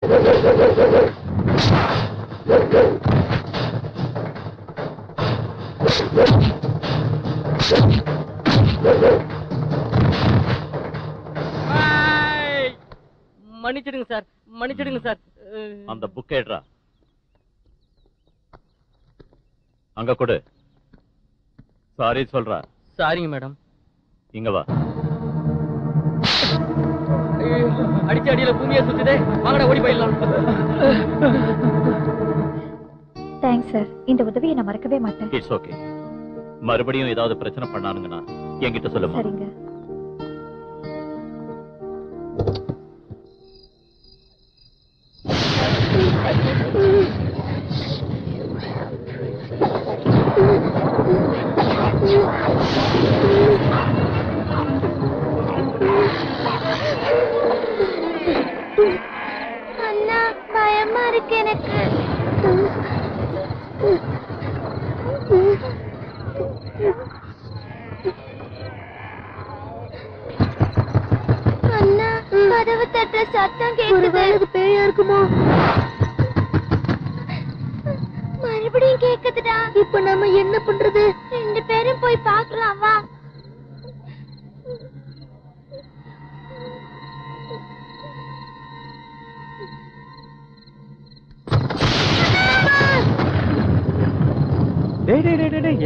மன்னிச்சிடுங்க சார், மன்னிச்சிடுங்க சார். அந்த புக் ஏட்ரா, அங்க கொடு. சாரி சொல்றா. சாரிங்க மேடம். இங்க வா. அடிச்ச அடியில பூமியை சுத்துதே, வாங்கடா ஓடி போயிடலாம். தேங்க்ஸ் சார், இந்த உதவியை நான் மறக்கவே மாட்டேன். It's okay. மறுபடியும் ஏதாவது பிரச்சனை பண்ணானுங்கன்னா என்கிட்ட சொல்லுமா? சரிங்க. அண்ணா, பயமா இருக்கு எனக்கு. அண்ணா, கதவு தட்டுற சத்தம் கேக்குது. பேயா இருக்குமோ? மறுபடியும் கேக்குதுடா. இப்ப நம்ம என்ன பண்றது? 2 பேரும் போய் பார்க்கலாம் வா.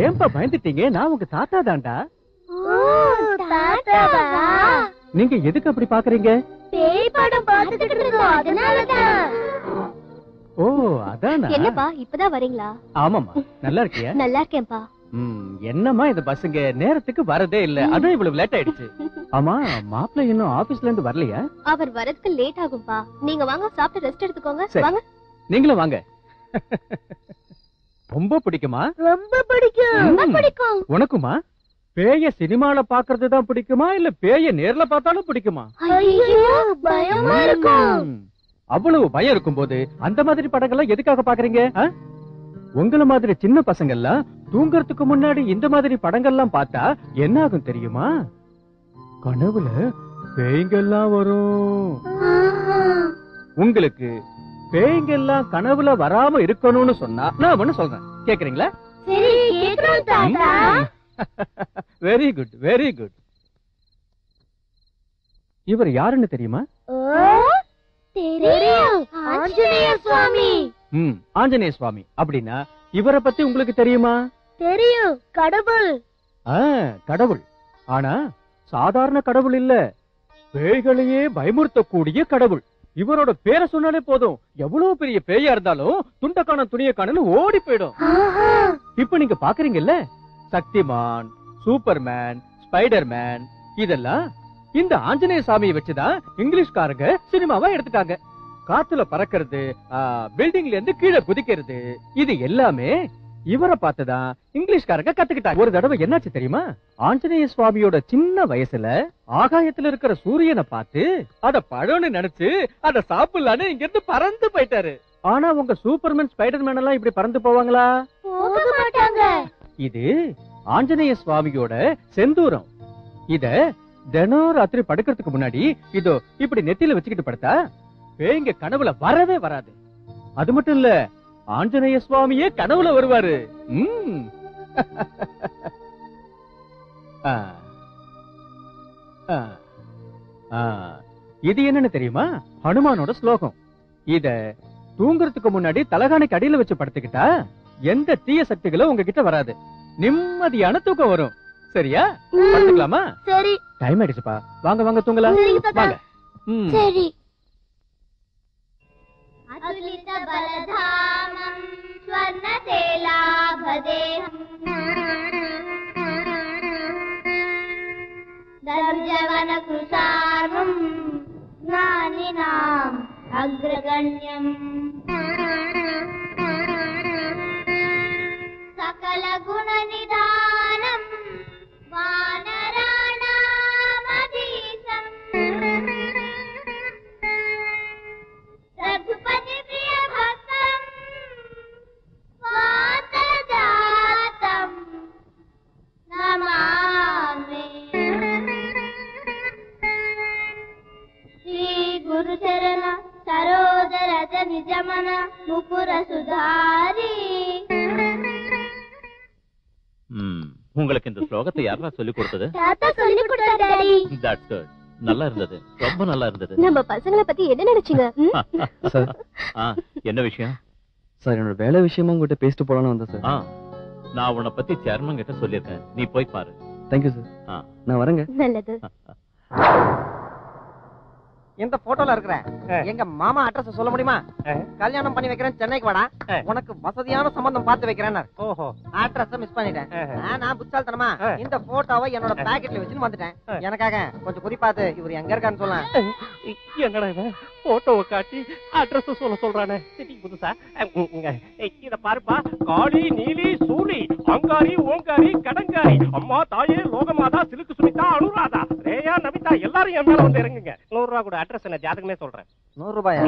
ஏன்பா பயந்துட்டீங்க? நான் உங்க தாத்தா தான்டா. நீங்க எதுக்கு அப்படி பாக்குறீங்க? பேய் படம் பார்த்துட்டு இருக்கோம், அதனாலதான். ஓ, அதானா? என்னப்பா இப்பதான் வரீங்களா? ஆமாமா. நல்லா இருக்கியா? நல்லா இருக்கேன்ப்பா. என்னம்மா இந்த பசங்க நேரத்துக்கு வரதே இல்ல, அதான் இவ்வளவு லேட் ஆயிடுச்சு. ஆமா, மாப்பிள்ளை இன்னும் ஆபீஸ்ல இருந்து வரலையா? அவர் வரதுக்கு லேட் ஆகும்பா. நீங்க வாங்க, சாப்பிட்டு ரெஸ்ட் எடுத்துக்கோங்க. வாங்க. நீங்களும் வாங்க. ரொம்ப பிடிக்குமா? ரொம்ப பிடிக்கும். ரொம்ப பிடிக்கும். உனக்குமா? பேய சினிமால பாக்குறது தான் பிடிக்குமா இல்ல பேய நேர்ல பார்த்தாலும் பிடிக்குமா? ஐயோ, பயமா இருக்கும். அவ்வளவு பயம் இருக்கும்போது அந்த மாதிரி படங்கள்லாம் எதுக்காக பாக்குறீங்க? உங்கள மாதிரி சின்ன பசங்க எல்லாம் தூங்கறதுக்கு முன்னாடி இந்த மாதிரி படங்கள்லாம் பார்த்தா என்ன ஆகும் தெரியுமா? கனவுல பேய்ங்கெல்லாம் வரும். உங்களுக்கு பேய்ங்கெல்லாம் கனவுல வராம இருக்கணும்னு சொன்னா நான் ஒண்ணு சொல்றேன், கேக்குறீங்களா? சரி, கேக்குறோம் தாத்தா. Very good, very good. இவர் யாருன்னு தெரியுமா? தெரியும், ஆஞ்சநேய சுவாமி. ஆஞ்சநேய சுவாமி. அப்படின்னா இவரை பத்தி உங்களுக்கு தெரியுமா? தெரியும், கடவுள். கடவுள். ஆனா சாதாரண கடவுள் இல்ல, பேய்களையே பயமுறுத்தக்கூடிய கடவுள். இவரோட பேரை சொன்னாலே போதும், எவ்வளவு பெரிய பேயா இருந்தாலும் துண்டக்கான துணியக்கானு ஓடி போயிடும். இப்ப நீங்க பாக்குறீங்கல்ல, சக்திமான், சூப்பர்மேன், ஸ்பைடர்மேன், இதெல்லாம் இந்த ஆஞ்சநேய சாமியை வச்சுதான் இங்கிலீஷ்காரங்க சினிமாவா எடுத்துட்டாங்க. காத்துல பறக்கிறது, பில்டிங்ல இருந்து கீழே குதிக்கிறது, இது எல்லாமே இவரை பார்த்துதான் இங்கிலீஷ்காரங்க கத்துக்கிட்டாங்க. ஒரு தடவை என்னாச்சு தெரியுமா? ஆஞ்சநேய சுவாமியோட சின்ன வயசுல ஆகாயத்துல இருக்கிற சூரியனை பார்த்து அத பழம்னு நினைச்சு அத சாப்பிடலான்னு இங்க இருந்து பறந்து போயிட்டாரு. ஆனா உங்க சூப்பர்மேன், ஸ்பைடர்மேன் எல்லாம் இப்படி பறந்து போவாங்களா? போக மாட்டாங்க. இது ஆஞ்சநேய சுவாமியோட செந்தூரம். இத தினம் ராத்திரி படுக்கிறதுக்கு முன்னாடி இதோ இப்படி நெத்தியில வச்சுக்கிட்டு படுத்தா பேய்ங்க கனவுல வரவே வராது. அது மட்டும் இல்ல, ஆஞ்சநேய சுவாமியே கனவுல வருவாரு. இது என்னன்னு தெரியுமா? ஹனுமானோட ஸ்லோகம். இத தூங்குறதுக்கு முன்னாடி தலகாணிக்கு அடியில வச்சு படுத்துக்கிட்டா எந்த தீய சக்திகளும் உங்ககிட்ட வராது, நிம்மதியான தூக்கம் வரும். சரியா? படுத்துக்கலாமா? சரி. டைம் ஆயிடுச்சுப்பா, வாங்க வாங்க தூங்கலாம். வாங்க. சரி. அதுலித பலதாமம் ஸ்வர்ணதேலாபதேஹம் தர்ஜவன குசாரம் ஞானினாம் அக்ரகண்யம் சகல குண நிதானம் வானராணாமதீசம் ரகுபதி பிரிய பக்தம் வாதஜாதம் நமாமி. ஸ்ரீ குரு சரண சரோதர நிஜமன முப்புர சுதாரி. உங்களுக்கு இந்த ஸ்லோகத்தை யாரா சொல்லி கொடுத்தது? தாத்தா சொல்லி கொடுத்தாரு டாடி. That's good. நல்லா இருந்தது, ரொம்ப நல்லா இருந்தது. நம்ம பசங்களை பத்தி என்ன நினைச்சீங்க? சார் என்ன விஷயம்? சார் என்னோட வேலை விஷயமா உங்ககிட்ட பேசிட்டு போலான்னு வந்தேன் சார். நான் உன்னை பத்தி சேர்மன் கிட்ட சொல்லியிருக்கேன், நீ போய் பாரு. Thank you sir. நான் வரேங்க. நல்லது. இந்த போட்டோல இருக்கிற எங்க மாமா அட்ரஸ் சொல்ல முடியுமா? கல்யாணம் பண்ணி வைக்கிறேன், சென்னைக்கு வாடா, உனக்கு வசதியான சம்பந்தம் பார்த்து வைக்கிறேன். ஓஹோ, அட்ரஸ் மிஸ் பண்ணிட்டேன். நான் புத்தால்தனமா இந்த போட்டோவை என்னோட பாக்கெட்ல வச்சுன்னு வந்துட்டேன். எனக்காக கொஞ்சம் குறிப்பாத்து இவர் எங்க இருக்கான்னு சொல்ல. என்னடா இவன் போட்டோவை காட்டி அட்ரஸ் சொல்ல சொல்றானே, புதுசா? இத பாருப்பா, காளி நீலி சூலி அங்காரி ஓங்காரி கடங்காரி அம்மா தாயே லோகமாதா சிலுக்கு சுமிதா அனுராதா ரேயா நமிதா எல்லாரும் என் மேல வந்து இறங்குங்க. 100 ரூபா கூட அட்ரஸ் என்ன ஜாதகமே சொல்றேன். 100 ரூபாயா?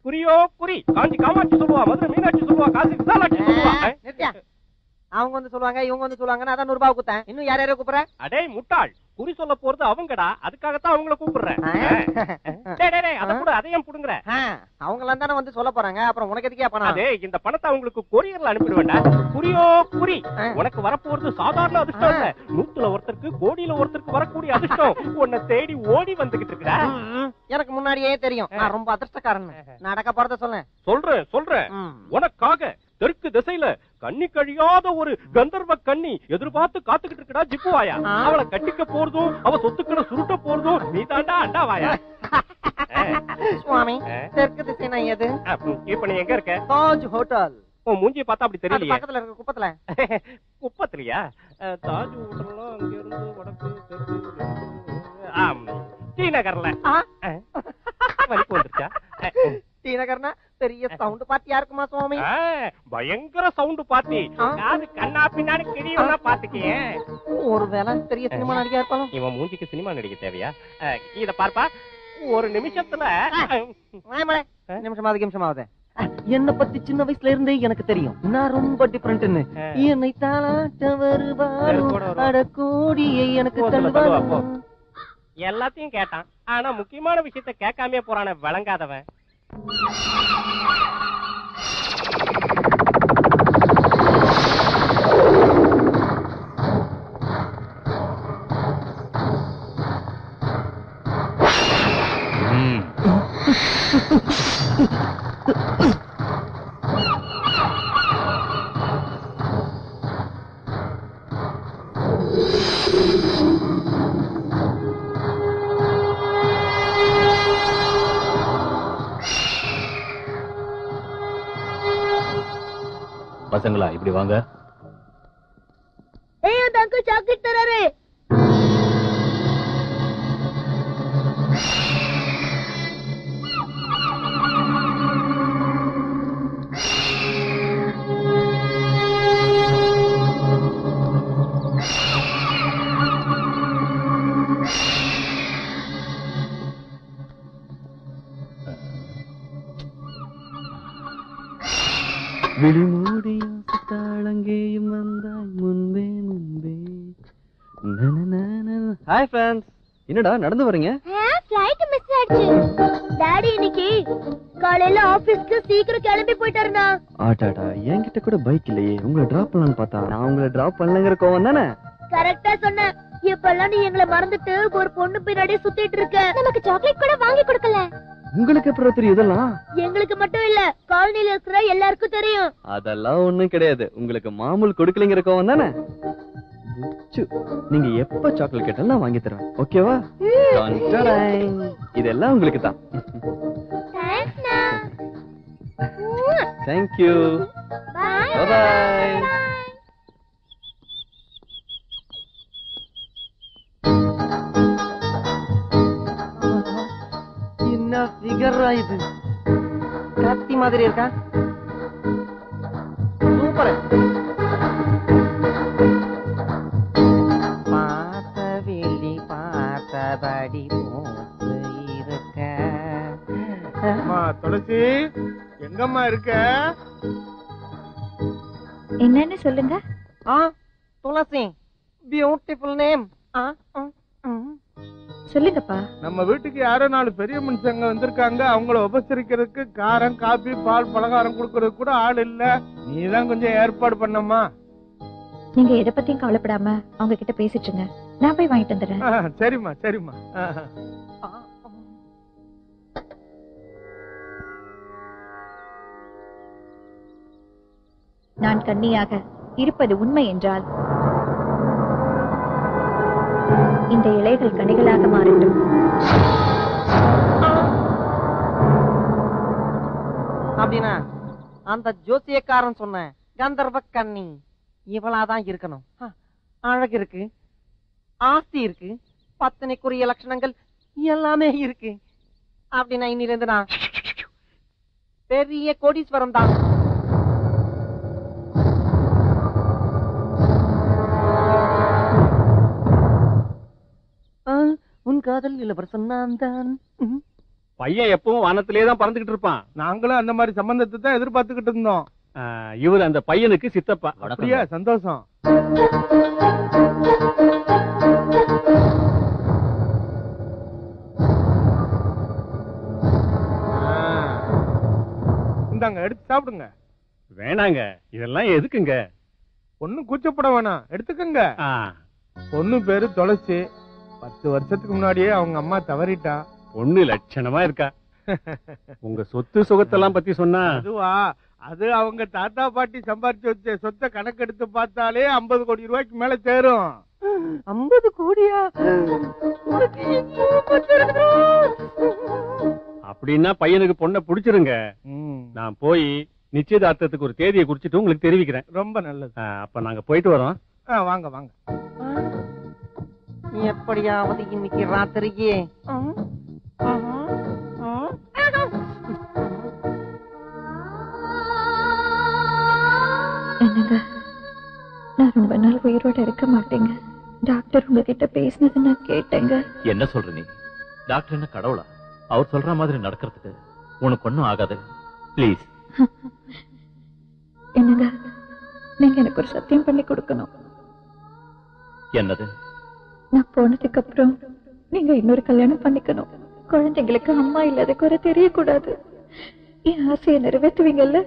குறியோ குறி, காஞ்சி காமாட்சி சொல்லுவா, மதுரை மீனாட்சி சொல்லுவா, காசி விசாலாட்சி சொல்லுவா. அவங்க வந்து சொல்லுவாங்க, இவங்க வந்து சொல்லுவாங்க, அதான் 100 ரூபாய் கொடுத்தேன். இன்னும் யார் யாரையும் கூப்பிடுற? அடே முட்டாள், குறி சொல்ல போறது அவங்கடா, அதுக்காகத்தான் அவங்கள கூப்பிடுறேன். அத கூட அதையும் புடுங்குற. அவங்க தானே வந்து சொல்ல போறாங்க, அப்புறம் உனக்கு எதுக்கே பணம்? அதே இந்த பணத்தை அவங்களுக்கு கொரியர்ல அனுப்பிட வேண்டாம். குறியோ குறி, உனக்கு வரப்போறது சாதாரண அதிர்ஷ்டம் இல்ல, 100ல ஒருத்தருக்கு கோடியில ஒருத்தருக்கு வரக்கூடிய அதிர்ஷ்டம். உன்னை தேடி ஓடி வந்துகிட்டு இருக்கா. எனக்கு முன்னாடியே தெரியும், நான் ரொம்ப அதிர்ஷ்டக்காரன். நடக்க போறத சொல்றேன். உனக்காக தெற்கு திசையில கண்ணி கழியாத ஒரு கந்தர்வ கண்ணி எதிர்பார்த்து காத்துக்கிட்டு இருக்கடா ஜிப்புவாயா. அவளை கட்டிக்க போறதும் அவ சொத்துக்களை சுருட்ட போறதும் நீ தாண்டா அண்டாவாயா. சுவாமி, தெற்கு திசைனா எது? இப்ப நீ எங்க இருக்க? தாஜ் ஹோட்டல். உன் மூஞ்சியை பார்த்தா அப்படி தெரியலையே. பக்கத்துல இருக்க குப்பத்துல. குப்பத்திலையா? தாஜ் ஹோட்டல்னா அங்க இருந்து வடக்கு தெற்கு டி நகர்ல. வலிப்பு வந்துருச்சா? டி நகர்னா பெரிய சவுண்ட் பார்ட்டியா இருக்குமா சுவாமி? பயங்கர சவுண்ட் பார்ட்டி. காது கண்ணா பின்னாடி கிழியோனா பாத்துக்கியே. ஒருவேளை பெரிய சினிமா நடிகா இருப்பாங்க. இவன் மூஞ்சிக்கு சினிமா நடிக்க தேவையா? இத பார்ப்பா, ஒரு நிமிஷத்துல நிமிஷமாவது என்ன பத்தி சின்ன வயசுல இருந்தே எனக்கு தெரியும், நான் ரொம்ப டிஃபரெண்ட்னு. என்னை தாளாட்ட வருவாரோ கோடியை எனக்கு தருவாரோ. எல்லாத்தையும் கேட்டான், ஆனா முக்கியமான விஷயத்த கேட்காமே போறான விளங்காதவன். பசங்களா இப்படி வாங்க. ஏய் அந்த அங்கிள் சாக்லேட் தராரு. விழிமூடியாங்கேயும் வந்தாய் முன்பே முன்பே. ஹாய் ஃப்ரெண்ட்ஸ், என்னடா நடந்து வரீங்க? ஃளைட் மிஸ் ஆயிடுச்சு. டாடி இன்னைக்கு காலையில ஆபீஸ்க்கு சீக்கிரம் கிளம்பி போயிட்டாருனா. ஆடாடா, என்கிட்ட கூட பைக் இல்லையே, உங்களை டிராப் பண்ணலாம்னு பார்த்தா நான் உங்களை டிராப் பண்ணலங்கிற கோவம் தானே? கரெக்டா சொன்ன. இப்பெல்லாம் நீ எங்களை மறந்துட்டு ஒரு பொண்ணு பின்னாடி சுத்திட்டு இருக்க. நமக்கு சாக்லேட் கூட வாங்கி கொடுக்கல. உங்களுக்கு எப்படி தெரியும் இதெல்லாம்? எங்களுக்கு மட்டும் இல்ல, காலனில இருக்கிற எல்லாருக்கும் தெரியும். அதெல்லாம் ஒண்ணும் கிடையாது, உங்களுக்கு மாமூல் கொடுக்கலங்கிற கோவம் தானே? நீங்க எப்ப சாக்லேட் கேட்டாலும் நான் வாங்கி தருவேன், ஓகேவா? இதெல்லாம் உங்களுக்கு தான். தேங்க்யூ. பாய். என்ன ஃபிகரா இது? கத்தி மாதிரி இருக்கா? சூப்பர். பார்த்த வெளி பார்த்தபடி போக்கு இருக்க. துளசி எங்கம்மா இருக்க? என்னன்னு சொல்லுங்க. துளசி, பியூட்டிஃபுல் நேம். சொல்லுங்கப்பா. நம்ம வீட்டுக்கு யாரோ 4 பெரிய மனுஷங்க வந்திருக்காங்க. அவங்கள உபசரிக்கிறதுக்கு காரம், காபி, பால், பலகாரம் கொடுக்கறது கூட ஆள் இல்ல. நீதான் கொஞ்சம் ஏற்பாடு பண்ணம்மா. நீங்க எதை பத்தியும் கவலைப்படாம அவங்க கிட்ட பேசிட்டுங்க. நான் போய் வாங்கிட்டு வந்துடுறேன். சரிம்மா சரிம்மா. நான் கன்னியாக இருப்பது உண்மை என்றால் இந்த இலைகள் கனிகளாக மாறட்டும். அப்படின்னா அந்த ஜோசியக்காரன் சொன்ன கந்தர்வ கன்னி இவளாதான் இருக்கணும். அழகு இருக்கு, ஆஸ்தி இருக்கு, பத்தினிக்குரிய லட்சணங்கள் எல்லாமே இருக்கு. அப்படின்னா இன்னில இருந்து நான் பெரிய கோடீஸ்வரம் தான். உன் காதல் இளவரசன் நான் தான். பையன் எப்பவும் வானத்திலே தான் பறந்துகிட்டு இருப்பான். நாங்களும் அந்த மாதிரி சம்பந்தத்தை தான் எதிர்பார்த்துக்கிட்டு இருந்தோம். இவர் அந்த பையனுக்கு சித்தப்பா. அப்படியா? சந்தோஷம். இந்தாங்க, எடுத்து சாப்பிடுங்க. வேணாங்க, இதெல்லாம் எதுக்குங்க? ஒண்ணும் கூச்சப்பட வேணாம், எடுத்துக்கங்க. பொண்ணு பேரு துளசி. 10 வருஷத்துக்கு முன்னாடியே அவங்க அம்மா தவறிட்டா. பொண்ணு லட்சணமா இருக்கா. உங்க சொத்து சுகத்தெல்லாம் பத்தி சொன்னா அதுவா? அது அவங்க தாத்தா பாட்டி சம்பாரிச்சு வச்ச சொத்தை கணக்கெடுத்து பார்த்தாலே 50 கோடி ரூபாய்க்கு மேல சேரும். 50 கோடியா? அப்படின்னா பையனுக்கு பொண்ணை புடிச்சிருங்க. நான் போய் நிச்சயதார்த்தத்துக்கு ஒரு தேதியை குறிச்சிட்டு உங்களுக்கு தெரிவிக்கிறேன். ரொம்ப நல்லது. அப்ப நாங்க போயிட்டு வரோம். வாங்க வாங்க. எப்படியாவது இன்னைக்கு ராத்திரியே என்னங்க, நான் ரொம்ப நாள் உயிரோட இருக்க மாட்டேங்க. டாக்டர் உங்ககிட்ட பேசினது நான் கேட்டேங்க. என்ன சொல்ற நீ? டாக்டர் என்ன கடவுளா? அவர் சொல்ற மாதிரி நடக்கிறதுக்கு உனக்கு ஒண்ணும் ஆகாது. ப்ளீஸ். என்னங்க, நீங்க எனக்கு ஒரு சத்தியம் பண்ணி கொடுக்கணும். என்னது? நான் போனதுக்கு அப்புறம் நீங்க இன்னொரு கல்யாணம் பண்ணிக்கணும். குழந்தைங்களுக்கு அம்மா இல்லாத குறை தெரியக்கூடாது. என் ஆசையை நிறைவேற்றுவீங்கல்ல?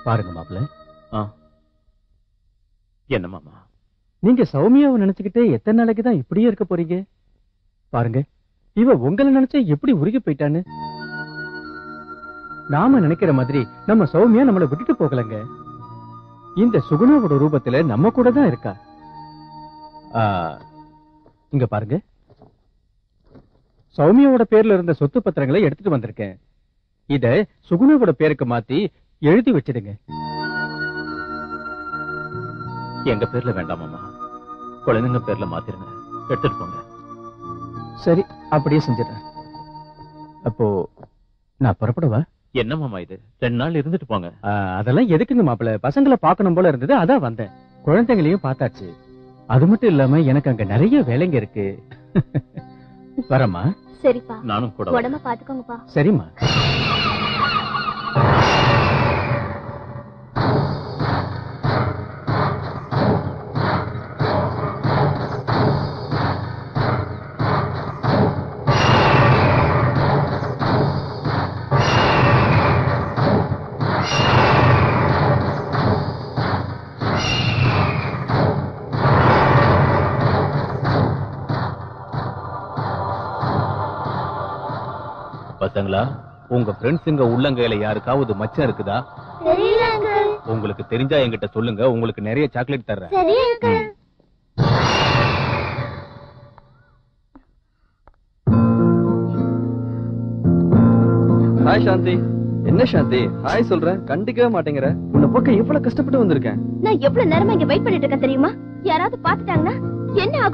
பாருங்க மாப்பிள்ள. என்ன மாமா? நீங்க சௌமியாவை நினைச்சுக்கிட்டே எத்தனை நாளைக்கு தான் இப்படியே இருக்க போறீங்க? பாருங்க, இவ உங்களை நினைச்சா எப்படி உருகி போயிட்டான்னு. நாம நினைக்கிற மாதிரி நம்ம சௌமியா நம்மளை விட்டுட்டு போகலங்க. இந்த சுகுணாவோட ரூபத்துல நம்ம கூட தான் இருக்கா. இங்க பாருங்க, சௌமியாவோட பேர்ல இருந்த சொத்து பத்திரங்களை எடுத்துட்டு வந்திருக்கேன். இத சுகுணாவோட பேருக்கு மாத்தி எழுதி வச்சிடுங்க. எங்க பேர்ல வேண்டாம் மாமா, குழந்தைங்க பேர்ல மாத்திருங்க. எடுத்துட்டு போங்க. சரி, அப்படியே செஞ்சிடறேன். அப்போ நான் புறப்படவா? என்ன மாமா இது? 2 நாள் இருந்துட்டு போங்க. அதெல்லாம் எதுக்குங்க மாப்பிள்ள? பசங்களை பார்க்கணும் போல இருந்தது, அதான் வந்தேன். குழந்தைங்களையும் பார்த்தாச்சு. அது மட்டும் இல்லாம எனக்கு அங்க நிறைய வேலைங்க இருக்கு. வரமா? சரிப்பா. நானும் கூட. உடம்ப பாத்துக்கோங்கப்பா. சரிம்மா. பசங்களா, உங்க ஃப்ரெண்ட்ஸுங்க உள்ளங்கையில யாருக்காவது மச்சம் இருக்குதா? தெரியல அங்கிள். உங்களுக்கு தெரிஞ்சா என்கிட்ட சொல்லுங்க, உங்களுக்கு நிறைய சாக்லேட் தர்றேன். சரி அங்கிள். ஹாய் சாந்தி. என்ன சாந்தி ஹாய் சொல்றேன், கண்டிக்கவே மாட்டேங்கிற. உன்னை பக்கம் எவ்வளவு கஷ்டப்பட்டு வந்திருக்கேன். நான் எவ்வளவு நேரமா இங்க வெயிட் பண்ணிட்டு இருக்கேன் தெரியுமா? யாராவது பாத்துட்டாங்கன்னா என்ன ஆகும்?